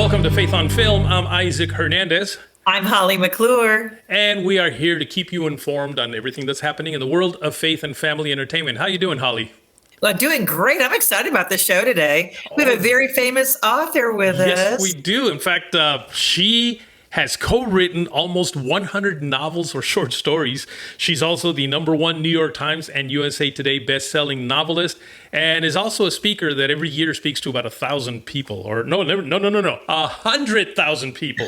Welcome to Faith on Film. I'm Isaac Hernandez. I'm Holly McClure. And we are here to keep you informed on everything that's happening in the world of faith and family entertainment. How you doing, Holly? Well, doing great. I'm excited about the show today. We have a very famous author with us. Yes, we do. In fact, she has co-written almost 100 novels or short stories. She's also the #1 New York Times and USA Today best-selling novelist, and is also a speaker that every year speaks to about 1,000 people. Or no, 100,000 people.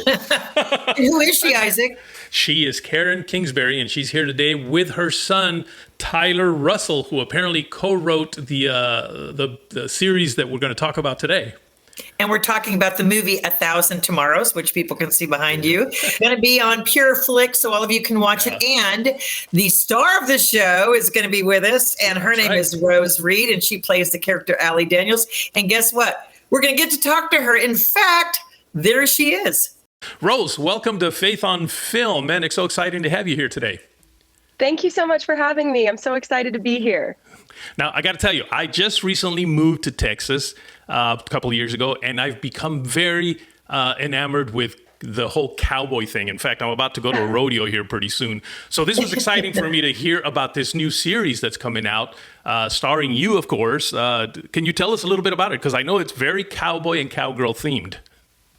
Who is she, Isaac? She is Karen Kingsbury, and she's here today with her son, Tyler Russell, who apparently co-wrote the series that we're going to talk about today. And we're talking about the movie 1,000 Tomorros, which people can see behind you. Going to be on Pureflix, so all of you can watch it. And the star of the show is going to be with us, and her name is Rose Reid, and she plays the character Allie Daniels. And guess what? We're going to get to talk to her. In fact, there she is. Rose, welcome to Faith on Film. Man, it's so exciting to have you here today. Thank you so much for having me. I'm so excited to be here. Now, I got to tell you, I just recently moved to Texas a couple of years ago, and I've become very enamored with the whole cowboy thing. In fact, I'm about to go to a rodeo here pretty soon. So this was exciting for me to hear about this new series that's coming out, starring you, of course. Can you tell us a little bit about it? Because I know it's very cowboy and cowgirl themed.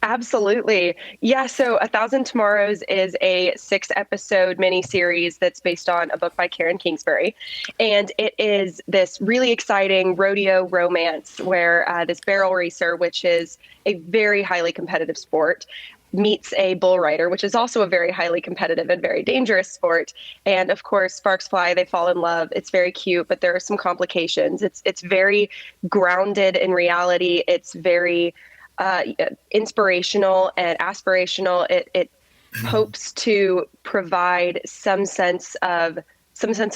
Absolutely. Yeah, so 1,000 Tomorrows is a 6-episode miniseries that's based on a book by Karen Kingsbury. And it is this really exciting rodeo romance where this barrel racer, which is a very highly competitive sport, meets a bull rider, which is also a very highly competitive and very dangerous sport. And of course, sparks fly, they fall in love. It's very cute, but there are some complications. It's very grounded in reality. It's very inspirational and aspirational. It hopes to provide some sense of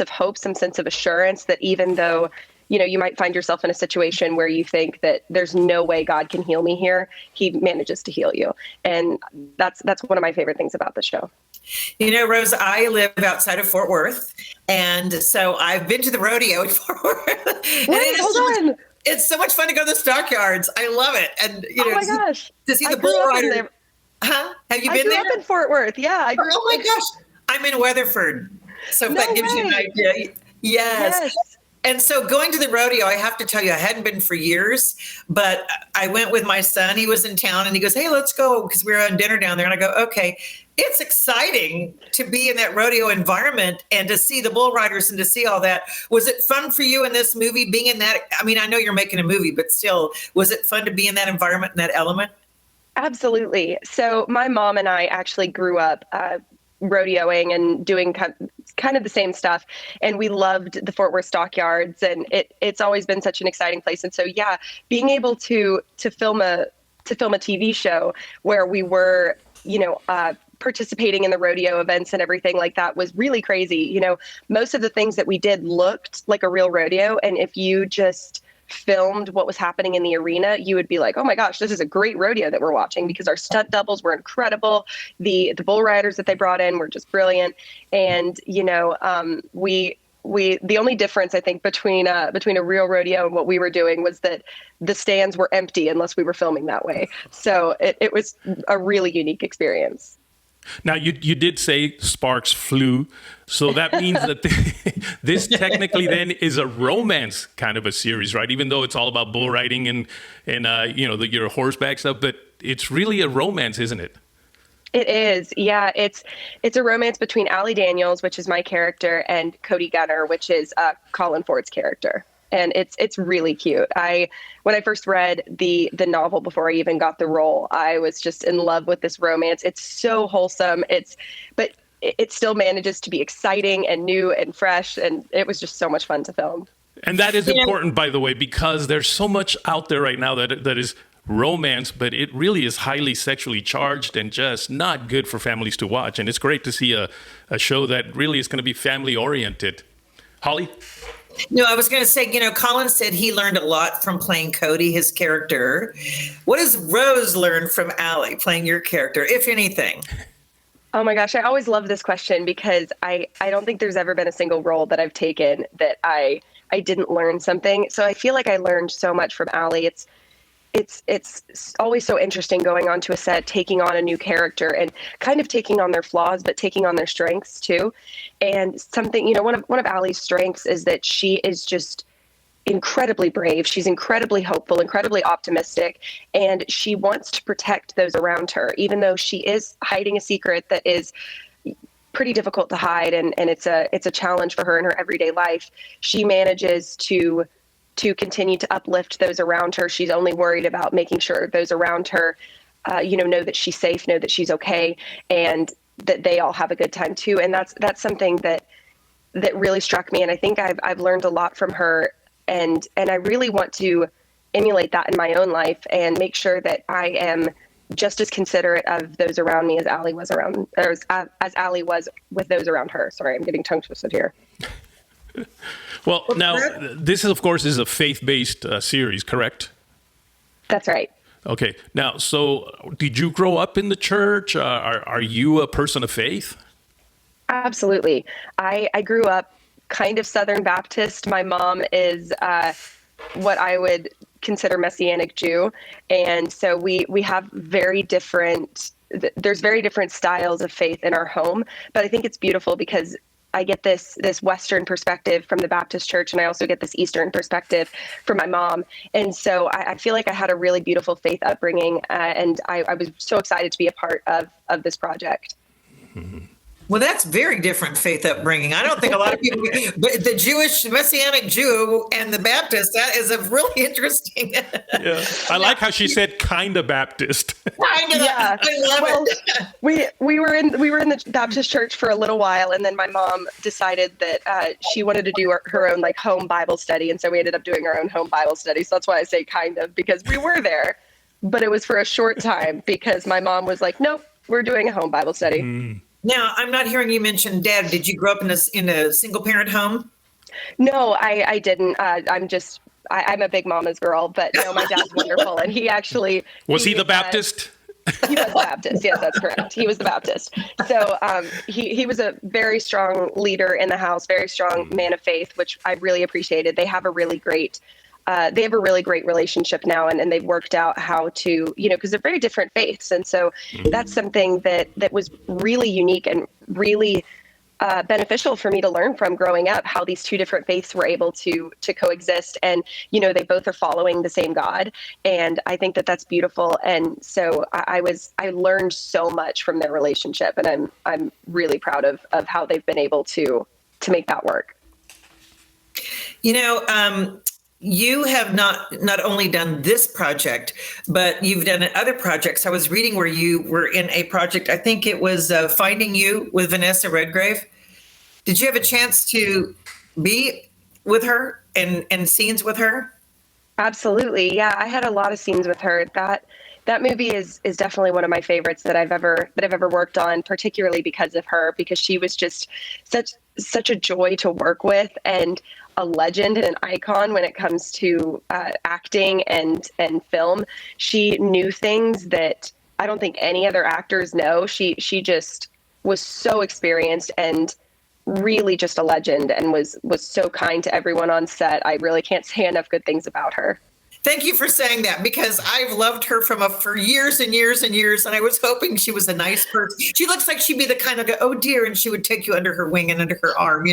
hope, some sense of assurance that even though, you might find yourself in a situation where you think that there's no way God can heal me here, he manages to heal you. And that's one of my favorite things about the show. Rose, I live outside of Fort Worth. And so I've been to the rodeo in Fort Worth. Wait, hold on. It's so much fun to go to the stockyards. I love it. And oh my gosh, to see the bull rider. Huh? Have you been there? I grew up in Fort Worth. Yeah. Oh my gosh, I'm in Weatherford. So if that gives you an idea. Yes. And so going to the rodeo, I have to tell you, I hadn't been for years, but I went with my son. He was in town and he goes, "Hey, let's go," because we were on dinner down there. And I go, "Okay." It's exciting to be in that rodeo environment and to see the bull riders and to see all that. Was it fun for you in this movie, being in that? I mean, I know you're making a movie, but still, was it fun to be in that environment and that element? Absolutely. So my mom and I actually grew up rodeoing and doing kind of the same stuff. And we loved the Fort Worth stockyards, and it's always been such an exciting place. And so, yeah, being able to film a TV show where we were, participating in the rodeo events and everything like that was really crazy. Most of the things that we did looked like a real rodeo. And if you just filmed what was happening in the arena, you would be like, oh my gosh, this is a great rodeo that we're watching, because our stunt doubles were incredible. The bull riders that they brought in were just brilliant. And, the only difference, I think, between a real rodeo and what we were doing was that the stands were empty unless we were filming that way. So it was a really unique experience. Now, you did say sparks flew, so that means that this technically then is a romance kind of a series, right? Even though it's all about bull riding and your horseback stuff, but it's really a romance, isn't it? It is. Yeah, it's a romance between Allie Daniels, which is my character, and Cody Gunner, which is Colin Ford's character. And it's really cute. When I first read the novel before I even got the role, I was just in love with this romance. It's so wholesome. But it still manages to be exciting and new and fresh, and it was just so much fun to film. And that is important, by the way, because there's so much out there right now that is romance, but it really is highly sexually charged and just not good for families to watch. And it's great to see a show that really is going to be family oriented. Holly? No, I was going to say, Colin said he learned a lot from playing Cody, his character. What does Rose learn from Allie playing your character, if anything? Oh my gosh, I always love this question because I don't think there's ever been a single role that I've taken that I didn't learn something. So I feel like I learned so much from Allie. it's always so interesting going onto a set, taking on a new character and kind of taking on their flaws, but taking on their strengths too. And something, one of Allie's strengths is that she is just incredibly brave. She's incredibly hopeful, incredibly optimistic, and she wants to protect those around her, even though she is hiding a secret that is pretty difficult to hide, and it's a challenge for her in her everyday life. She manages to continue to uplift those around her. She's only worried about making sure those around her, know that she's safe, know that she's okay, and that they all have a good time too. And that's something that really struck me. And I think I've learned a lot from her. And I really want to emulate that in my own life and make sure that I am just as considerate of those around me as Allie was as Allie was with those around her. Sorry, I'm getting tongue twisted here. Well, now this is, of course, is a faith-based series, correct? That's right. Okay. Now, so did you grow up in the church? Are you a person of faith? Absolutely. I grew up kind of Southern Baptist. My mom is what I would consider Messianic Jew. And so we have there's very different styles of faith in our home. But I think it's beautiful because I get this Western perspective from the Baptist church, and I also get this Eastern perspective from my mom. And so I feel like I had a really beautiful faith upbringing, and I was so excited to be a part of this project. Mm-hmm. Well, that's very different faith upbringing. I don't think a lot of people, but the Jewish Messianic Jew and the Baptist, that is a really interesting. Yeah. I like how she said kind of Baptist. Kind of, yeah. I love it. We were in the Baptist church for a little while, and then my mom decided that she wanted to do her own like home Bible study, and so we ended up doing our own home Bible study. So that's why I say kind of, because we were there, but it was for a short time because my mom was like, "Nope, we're doing a home Bible study." Mm. Now, I'm not hearing you mention Dad. Did you grow up in a single parent home? No, I didn't. I'm a big mama's girl, but no, my dad's wonderful. And he actually... Was he the Baptist? He was the Baptist. Yes, that's correct. He was the Baptist. So he was a very strong leader in the house, very strong man of faith, which I really appreciated. They have a really great relationship now, and they've worked out how to, because they're very different faiths. And so that's something that was really unique and really beneficial for me to learn from growing up, how these two different faiths were able to coexist. And, they both are following the same God. And I think that that's beautiful. And so I learned so much from their relationship, and I'm really proud of how they've been able to make that work. You have not only done this project, but you've done other projects. I was reading where you were in a project, I think it was Finding You with Vanessa Redgrave. Did you have a chance to be with her and scenes with her? Absolutely. Yeah, I had a lot of scenes with her. That movie is definitely one of my favorites that I've ever worked on, particularly because of her, because she was just such a joy to work with and a legend and an icon when it comes to acting and film. She knew things that I don't think any other actors know. She just was so experienced and really just a legend, and was so kind to everyone on set. I really can't say enough good things about her. Thank you for saying that, because I've loved her for years and years and years, and I was hoping she was a nice person. She looks like she'd be the kind of, oh dear, and she would take you under her wing and under her arm,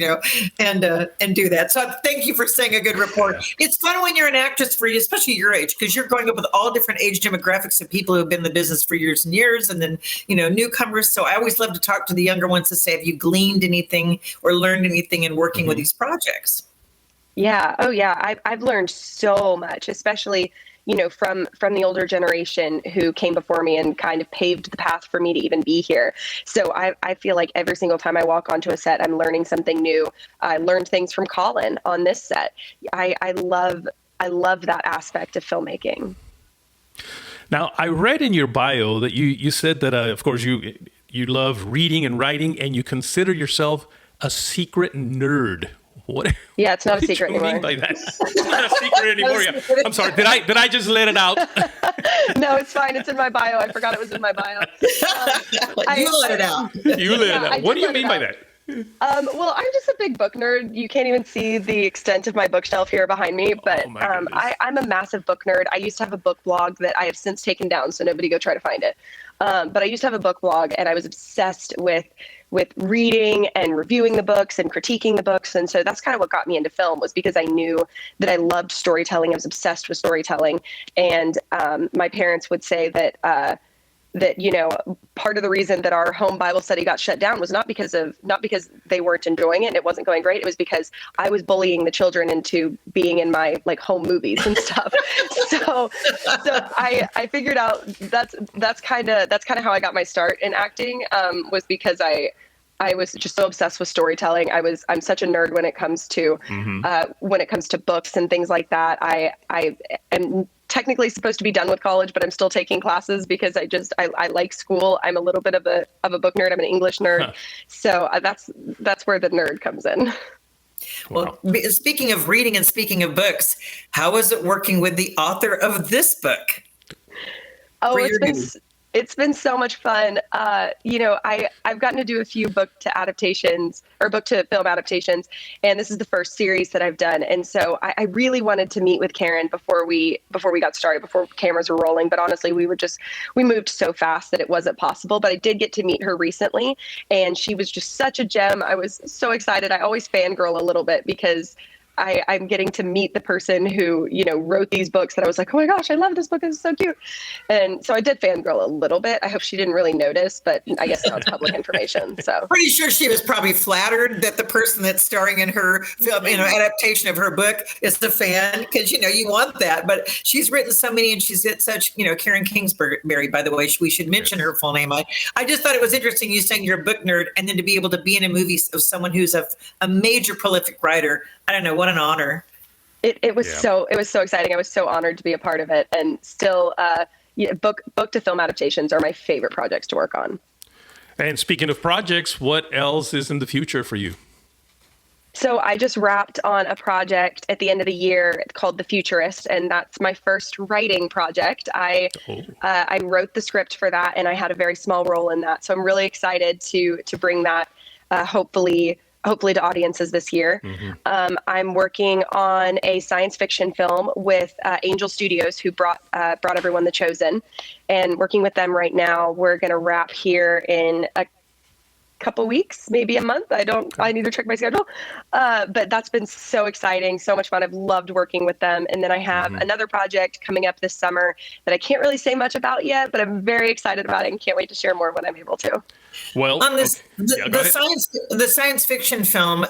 and do that. So thank you for saying a good report. It's fun when you're an actress, for you, especially your age, because you're growing up with all different age demographics of people who have been in the business for years and years, and then newcomers. So I always love to talk to the younger ones to say, have you gleaned anything or learned anything in working with these projects? Yeah. Oh, yeah. I've learned so much, especially, from the older generation who came before me and kind of paved the path for me to even be here. So I feel like every single time I walk onto a set, I'm learning something new. I learned things from Colin on this set. I love that aspect of filmmaking. Now, I read in your bio that you said that, of course, you love reading and writing, and you consider yourself a secret nerd. What? Yeah, it's not a secret anymore. What do you mean by that? It's not a secret anymore. Yeah. I'm sorry. Did I just let it out? No, it's fine. It's in my bio. I forgot it was in my bio. You let it out. You let it out. What do you mean by that? Well, I'm just a big book nerd. You can't even see the extent of my bookshelf here behind me, but I'm a massive book nerd. I used to have a book blog that I have since taken down, so nobody go try to find it. But I used to have a book blog, and I was obsessed with reading and reviewing the books and critiquing the books. And so that's kind of what got me into film, was because I knew that I loved storytelling. I was obsessed with storytelling. And my parents would say that, part of the reason that our home Bible study got shut down was not because they weren't enjoying it and it wasn't going great. It was because I was bullying the children into being in my home movies and stuff. so I figured out that's kind of how I got my start in acting, was because I was just so obsessed with storytelling. I'm such a nerd when it comes to books and things like that. I am technically supposed to be done with college, but I'm still taking classes because I like school. I'm a little bit of a book nerd. I'm an English nerd. Huh. So that's where the nerd comes in. Well, speaking of reading and speaking of books, how is it working with the author of this book? Oh, it's been so much fun. I've gotten to do a few book to film adaptations, and this is the first series that I've done. And so I really wanted to meet with Karen before we got started, before cameras were rolling. But honestly, we moved so fast that it wasn't possible. But I did get to meet her recently, and she was just such a gem. I was so excited. I always fangirl a little bit because I'm getting to meet the person who, wrote these books that I was like, oh my gosh, I love this book. This is so cute. And so I did fangirl a little bit. I hope she didn't really notice, but I guess now it's public information. So pretty sure she was probably flattered that the person that's starring in her film, adaptation of her book is the fan, because, you want that. But she's written so many, and she's got such, Karen Kingsbury, by the way, we should mention her full name. I just thought it was interesting you saying you're a book nerd, and then to be able to be in a movie of someone who's a major prolific writer. I don't know, what an honor. It was so exciting. I was so honored to be a part of it. And still, book to film adaptations are my favorite projects to work on. And speaking of projects, what else is in the future for you? So I just wrapped on a project at the end of the year called The Futurist, and that's my first writing project. I wrote the script for that, and I had a very small role in that. So I'm really excited to bring that hopefully to audiences this year. Mm-hmm. I'm working on a science fiction film with Angel Studios, who brought everyone The Chosen, and working with them right now. We're going to wrap here in a couple weeks, maybe a month. I need to check my schedule. But that's been so exciting, so much fun. I've loved working with them. And then I have another project coming up this summer that I can't really say much about yet, but I'm very excited about it and can't wait to share more when I'm able to. Well, on this, the science fiction film,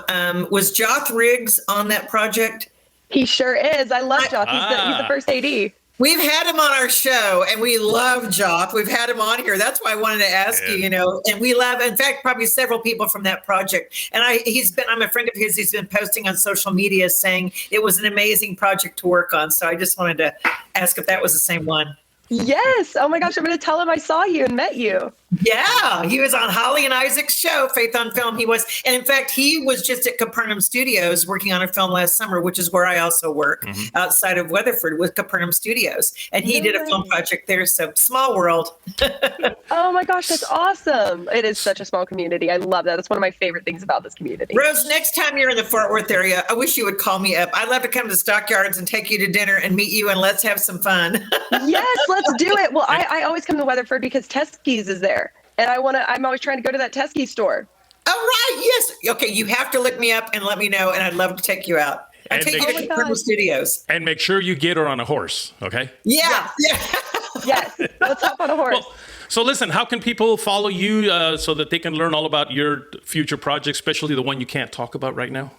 was Joth Riggs on that project? He sure is. I love Joth. He's the first AD. We've had him on our show, and we love Joth. We've had him on here. That's why I wanted to ask you, and we love, in fact, probably several people from that project. And I'm a friend of his. He's been posting on social media saying it was an amazing project to work on. So I just wanted to ask if that was the same one. Yes. Oh my gosh. I'm going to tell him I saw you and met you. Yeah. He was on Holly and Isaac's show, Faith on Film. He was. And in fact, he was just at Capernaum Studios working on a film last summer, which is where I also work outside of Weatherford with Capernaum Studios. And he did a film project there. So small world. Oh my gosh. That's awesome. It is such a small community. I love that. That's one of my favorite things about this community. Rose, next time you're in the Fort Worth area, I wish you would call me up. I'd love to come to the Stockyards and take you to dinner and meet you, and let's have some fun. Yes, let's do it. Well, I always come to Weatherford because Teskey's is there. And I'm always trying to go to that Teskey store. Oh, right. Yes. Okay. You have to look me up and let me know. And I'd love to take you out. I'll take you to Purple Studios. And make sure you get her on a horse. Okay. Yeah. Yes. Let's hop on a horse. Well, so listen, how can people follow you so that they can learn all about your future projects, especially the one you can't talk about right now?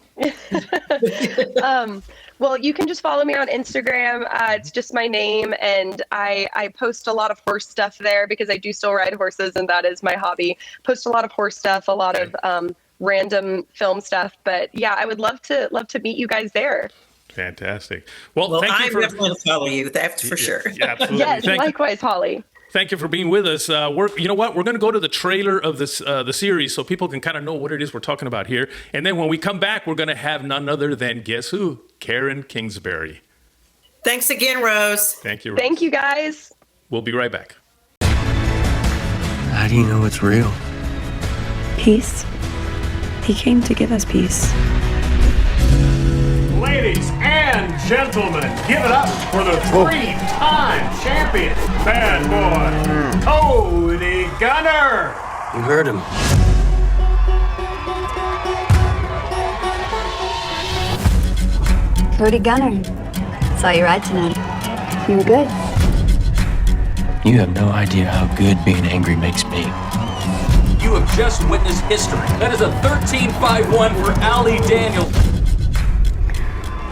Well, you can just follow me on Instagram. It's just my name, and I post a lot of horse stuff there because I do still ride horses, and that is my hobby. Post a lot of horse stuff, a lot of random film stuff. But yeah, I would love to meet you guys there. Fantastic. Well, thank you I'm definitely going to follow you. That's for sure. Yeah, absolutely. Yes, likewise, Holly. Thank you for being with us. You know what? We're going to go to the trailer of this the series so people can kind of know what it is we're talking about here. And then when we come back, we're going to have none other than, guess who? Karen Kingsbury. Thanks again, Rose. Thank you, Rose. Thank you, guys. We'll be right back. How do you know it's real? Peace. He came to give us peace. Ladies and gentlemen, give it up for the three-time champion, bad boy, Cody Gunner. You heard him. Cody Gunner. Saw you ride tonight. You were good. You have no idea how good being angry makes me. You have just witnessed history. That is a 13-5-1 for Allie Daniels.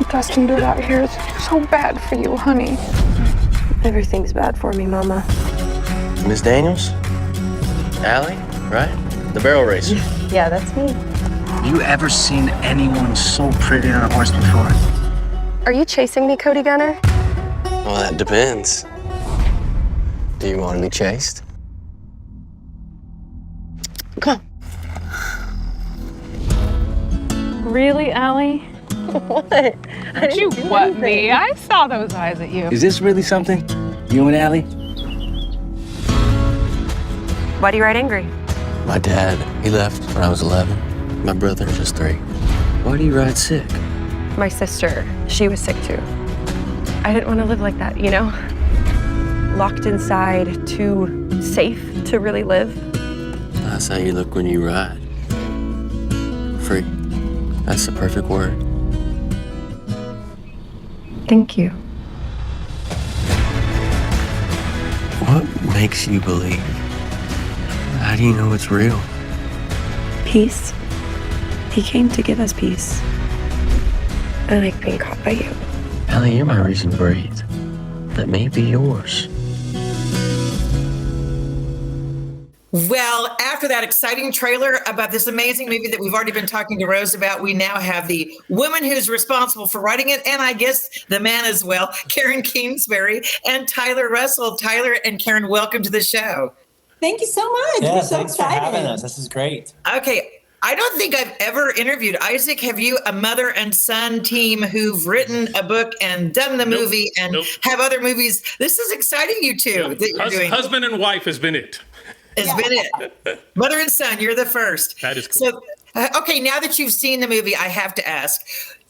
Dustin did out here is so bad for you, honey. Everything's bad for me, Mama. Miss Daniels? Allie, right? The barrel racer. Yeah, that's me. You ever seen anyone so pretty on a horse before? Are you chasing me, Cody Gunner? Well, that depends. Do you want to be chased? Come on. Really, Allie? What? Did you what me? I saw those eyes at you. Is this really something? You and Allie? Why do you ride angry? My dad, he left when I was 11. My brother is just 3. Why do you ride sick? My sister, she was sick too. I didn't want to live like that, you know? Locked inside, too safe to really live. That's how you look when you ride. Free. That's the perfect word. Thank you. What makes you believe? How do you know it's real? Peace. He came to give us peace. I like being caught by you. Allie, you're my reason to breathe. Let me be yours. Well, after that exciting trailer about this amazing movie that we've already been talking to Rose about, we now have the woman who's responsible for writing it, and I guess the man as well, Karen Kingsbury and Tyler Russell. Tyler and Karen, welcome to the show. Thank you so much. Yeah, We're so thanks excited. for having us. This is great. Okay, I don't think I've ever interviewed Isaac. Have you, a mother and son team who've written a book and done the movie and have other movies? This is exciting, you two, that you're doing. Husband and wife has been it. Has been it. Mother and son, you're the first. That is cool. So, okay, now that you've seen the movie, I have to ask,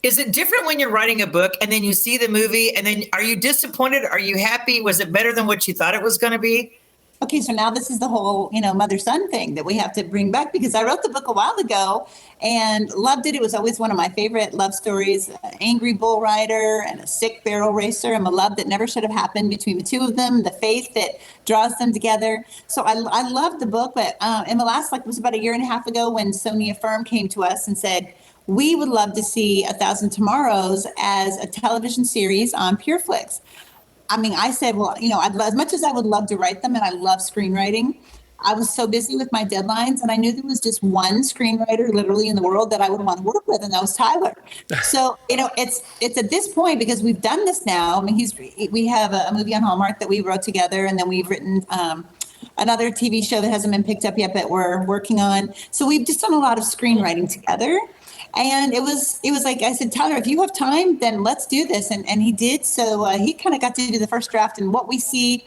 is it different when you're writing a book and then you see the movie and then are you disappointed? Are you happy? Was it better than what you thought it was going to be? Okay, so now this is the whole, mother-son thing that we have to bring back because I wrote the book a while ago and loved it. It was always one of my favorite love stories, an angry bull rider and a sick barrel racer, and a love that never should have happened between the two of them, the faith that draws them together. So I loved the book, but in the last, it was about a year and a half ago when Sonia Firm came to us and said, we would love to see 1,000 Tomorros as a television series on Pureflix. I mean, I said, well, as much as I would love to write them and I love screenwriting, I was so busy with my deadlines and I knew there was just one screenwriter literally in the world that I would want to work with, and that was Tyler. So, it's at this point because we've done this now. I mean, we have a movie on Hallmark that we wrote together, and then we've written another TV show that hasn't been picked up yet, but we're working on. So we've just done a lot of screenwriting together. And it was like, I said, Tyler, if you have time, then let's do this. And he did. So he kind of got to do the first draft. And what we see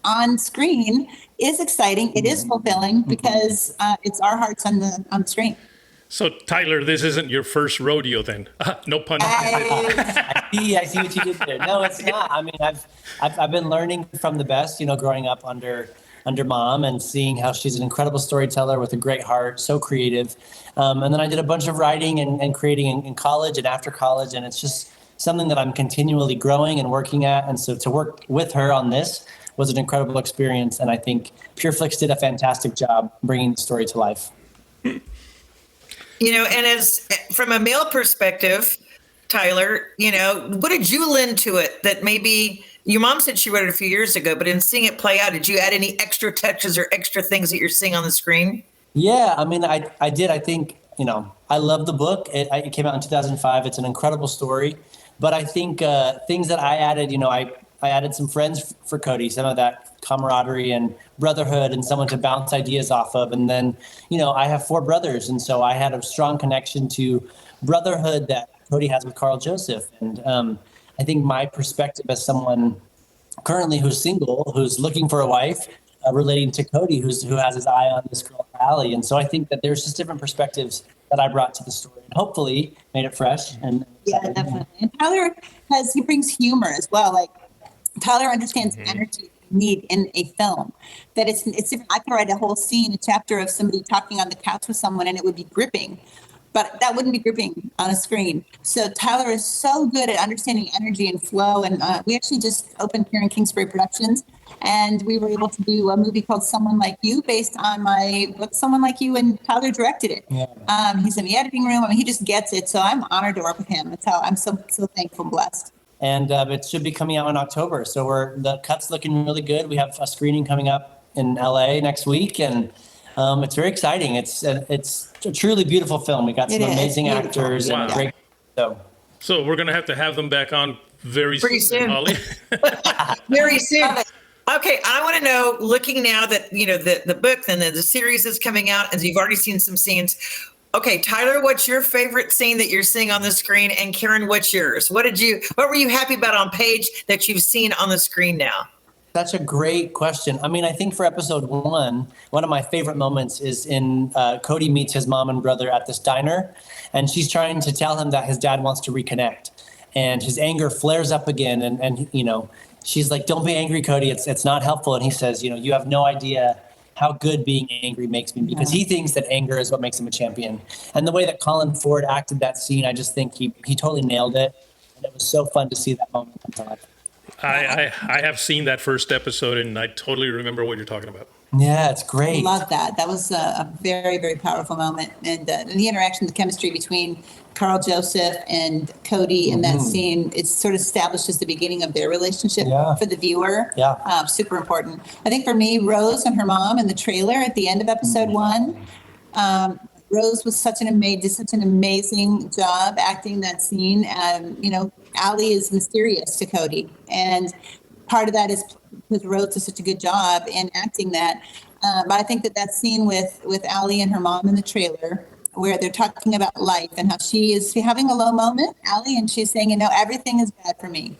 on screen is exciting. It is fulfilling because it's our hearts on the screen. So, Tyler, this isn't your first rodeo then? No pun intended. I see what you did there. No, it's not. I mean, I've been learning from the best, growing up under Mom and seeing how she's an incredible storyteller with a great heart, so creative. And then I did a bunch of writing and creating in college and after college, and it's just something that I'm continually growing and working at. And so to work with her on this was an incredible experience, and I think Pureflix did a fantastic job bringing the story to life. And as from a male perspective, Tyler, what did you lend to it that maybe your mom said she wrote it a few years ago, but in seeing it play out, did you add any extra touches or extra things that you're seeing on the screen? Yeah, I mean, I did. I think, I love the book. It came out in 2005. It's an incredible story. But I think things that I added, I added some friends for Cody, some of that camaraderie and brotherhood and someone to bounce ideas off of. And then, I have 4 brothers. And so I had a strong connection to brotherhood that Cody has with Carl Joseph. And I think my perspective as someone currently who's single, who's looking for a wife, relating to Cody, who has his eye on this girl, Allie. And so I think that there's just different perspectives that I brought to the story, and hopefully made it fresh. And yeah, definitely. And Tyler he brings humor as well. Like Tyler understands energy you need in a film. That it's different. I could write a whole scene, a chapter of somebody talking on the couch with someone, and it would be gripping. But that wouldn't be gripping on a screen. So Tyler is so good at understanding energy and flow. And we actually just opened here in Kingsbury Productions, and we were able to do a movie called Someone Like You, based on my book, Someone Like You, and Tyler directed it. Yeah. He's in the editing room. I mean, he just gets it. So I'm honored to work with him. That's how I'm so thankful and blessed. And it should be coming out in October. So the cut's looking really good. We have a screening coming up in LA next week, and it's very exciting. It's a truly beautiful film. We got some amazing actors and great. So we're gonna have to have them back on pretty soon. Holly. Very soon. Okay, I want to know, looking now that the book and the series is coming out, and you've already seen some scenes. Okay, Tyler, what's your favorite scene that you're seeing on the screen? And Karen, what's yours? What were you happy about on page that you've seen on the screen now? That's a great question. I mean, I think for episode one of my favorite moments is in Cody meets his mom and brother at this diner, and she's trying to tell him that his dad wants to reconnect, and his anger flares up again. And she's like, "Don't be angry, Cody. It's not helpful." And he says, "You have no idea how good being angry makes me," because he thinks that anger is what makes him a champion. And the way that Colin Ford acted that scene, I just think he totally nailed it. And it was so fun to see that moment come to life. I have seen that first episode, and I totally remember what you're talking about. Yeah, it's great. Love that. That was a very, very powerful moment. And the interaction, the chemistry between Carl Joseph and Cody in that scene, it sort of establishes the beginning of their relationship for the viewer. Yeah. Super important. I think for me, Rose and her mom in the trailer at the end of episode one, Rose was did such an amazing job acting that scene. Allie is mysterious to Cody, and part of that is because Rose does such a good job in acting that. But I think that scene with Allie and her mom in the trailer, where they're talking about life and how she is having a low moment, Allie, and she's saying, everything is bad for me,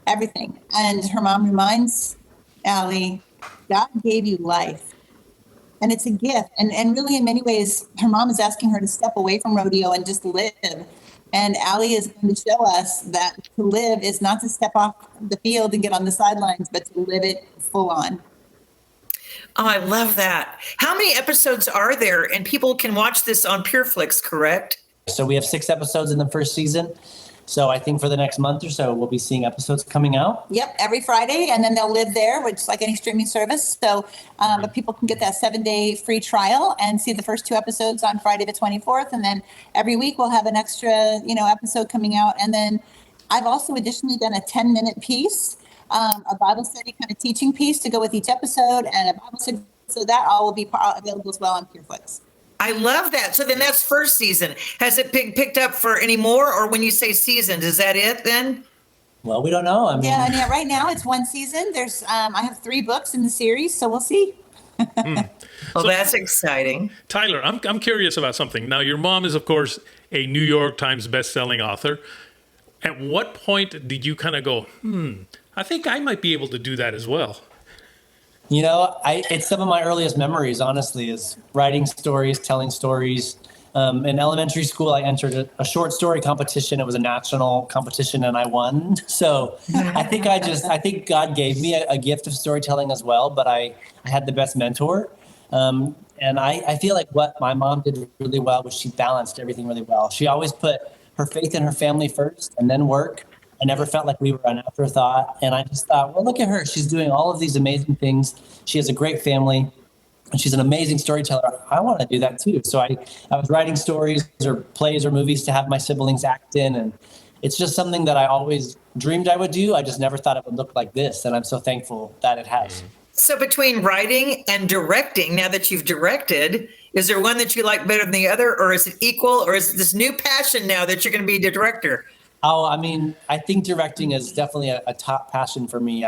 everything. And her mom reminds Allie, God gave you life. And it's a gift. And really, in many ways, her mom is asking her to step away from rodeo and just live. And Allie is going to show us that to live is not to step off the field and get on the sidelines, but to live it full on. Oh, I love that. How many episodes are there? And people can watch this on Pureflix, correct? So we have 6 episodes in the first season. So I think for the next month or so, we'll be seeing episodes coming out. Yep, every Friday, and then they'll live there, which is like any streaming service. So but people can get that 7-day free trial and see the first 2 episodes on Friday the 24th. And then every week we'll have an extra, episode coming out. And then I've also additionally done a 10-minute piece, a Bible study kind of teaching piece to go with each episode, and a Bible study. So that all will be available as well on Pureflix. I love that. So then that's first season. Has it picked up for any more, or when you say seasoned, is that it then? Well, we don't know. Yeah, right now it's 1 season. There's I have 3 books in the series, so we'll see. Well, that's exciting. Tyler, I'm curious about something. Now, your mom is, of course, a New York Times best-selling author. At what point did you kind of go, I think I might be able to do that as well? It's some of my earliest memories, honestly, is writing stories, telling stories. In elementary school, I entered a short story competition. It was a national competition, and I won. So I think God gave me a gift of storytelling as well, but I had the best mentor. And I feel like what my mom did really well was she balanced everything really well. She always put her faith in her family first and then work. I never felt like we were an afterthought. And I just thought, well, look at her. She's doing all of these amazing things. She has a great family, and she's an amazing storyteller. I want to do that too. So I was writing stories or plays or movies to have my siblings act in. And it's just something that I always dreamed I would do. I just never thought it would look like this. And I'm so thankful that it has. So between writing and directing, now that you've directed, is there one that you like better than the other, or is it equal, or is it this new passion now that you're going to be the director? Oh, I think directing is definitely a top passion for me.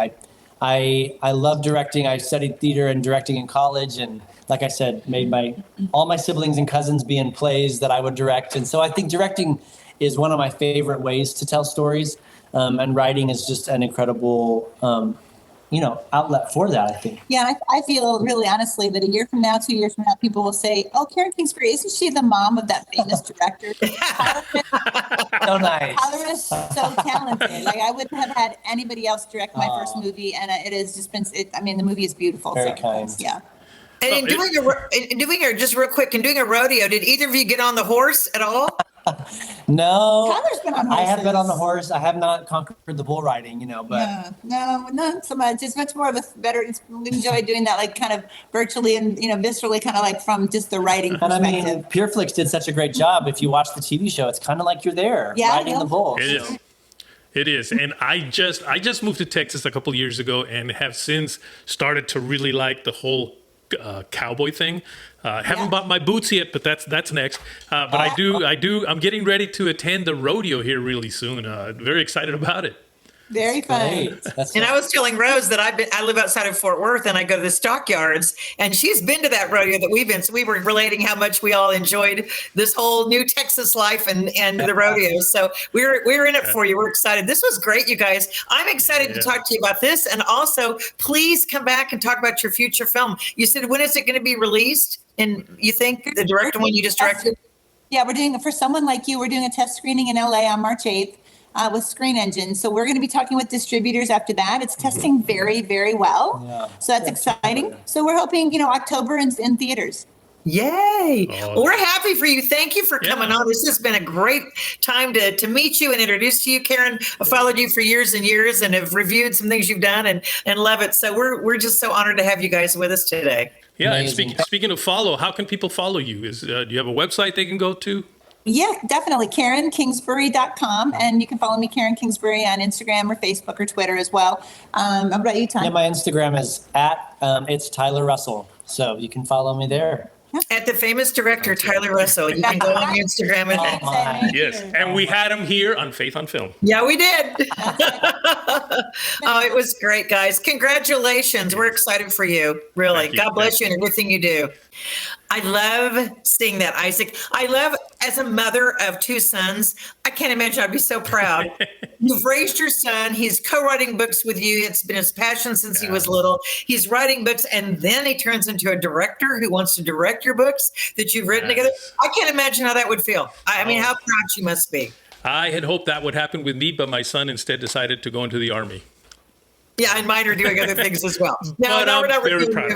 I love directing. I studied theater and directing in college, and like I said, made all my siblings and cousins be in plays that I would direct. And so I think directing is one of my favorite ways to tell stories. And writing is just an incredible, outlet for that, I think. Yeah, I feel really honestly that a year from now, 2 years from now, people will say, "Oh, Karen Kingsbury, isn't she the mom of that famous director?" So nice. Tyler is so talented. Like, I wouldn't have had anybody else direct my first movie, and it has just been. The movie is beautiful. Very kind. Yeah. And in doing just real quick, in doing a rodeo, did either of you get on the horse at all? No. Tyler's been on I horses. have been on the horse. I have not conquered the bull riding, but No, not so much. It's much more of enjoy doing that, like kind of virtually and viscerally, kind of like from just the writing perspective. And I mean, Pureflix did such a great job. If you watch the TV show, it's kind of like you're there riding the bull. It is. And I just moved to Texas a couple of years ago and have since started to really like the whole cowboy thing. Haven't bought my boots yet, but that's next. But I do. I'm getting ready to attend the rodeo here really soon. Very excited about it. Very fun. And I was telling Rose that I live outside of Fort Worth, and I go to the stockyards, and she's been to that rodeo that we've been. So we were relating how much we all enjoyed this whole new Texas life and the rodeo. So we're in it for you. We're excited. This was great, you guys. I'm excited to talk to you about this, and also please come back and talk about your future film. You said, when is it going to be released? And you think the director one you just directed? Yeah, we're doing, for someone like you, we're doing a test screening in LA on March 8th. With Screen Engine. So we're going to be talking with distributors after that. It's testing very, very well. Yeah. So that's exciting. So we're hoping, October in theaters. Yay. Well, we're happy for you. Thank you for coming on. This has been a great time to meet you and introduce you. Karen, I followed you for years and years and have reviewed some things you've done and love it. So we're just so honored to have you guys with us today. Yeah. Amazing. And speaking of follow, how can people follow you? Do you have a website they can go to? Yeah, definitely. KarenKingsbury.com. And you can follow me, Karen Kingsbury, on Instagram or Facebook or Twitter as well. How about you, Ty? Yeah, my Instagram is it's Tyler Russell. So you can follow me there. At the famous director, Tyler Russell. You can go on Instagram. Yes. And we had him here on Faith on Film. Yeah, we did. It was great, guys. Congratulations. We're excited for you. Really. God bless you and everything you do. I love seeing that, Isaac. I love, as a mother of two sons, I can't imagine. I'd be so proud. You've raised your son. He's co-writing books with you. It's been his passion since he was little. He's writing books, and then he turns into a director who wants to direct your books that you've written together. I can't imagine how that would feel. I mean, how proud you must be. I had hoped that would happen with me, but my son instead decided to go into the Army. Yeah, and mine are doing other things as well. No, we're not very proud.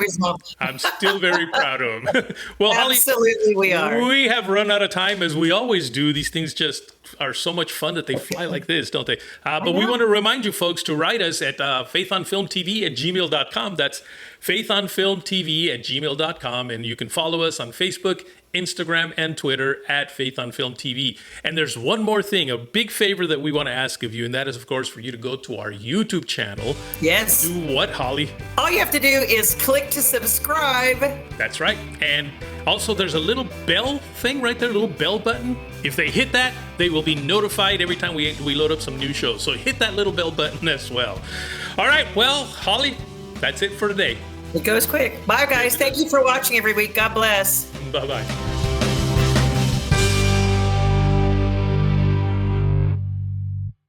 I'm still very proud of him. Well, absolutely, we are. We have run out of time, as we always do. These things just are so much fun that they fly like this, don't they? But we want to remind you folks to write us at faithonfilmtv@gmail.com. That's faithonfilmtv@gmail.com. And you can follow us on Facebook, Instagram, and Twitter at Faith on Film TV. And there's one more thing, a big favor that we want to ask of you, and that is, of course, for you to go to our YouTube channel. Yes. Do what, Holly? All you have to do is click to subscribe. That's right. And also, there's a little bell thing right there, a little bell button. If they hit that, they will be notified every time we load up some new shows. So hit that little bell button as well. All right. Well, Holly, that's it for today. It goes quick. Bye, guys. Thank you for watching every week. God bless. Bye-bye.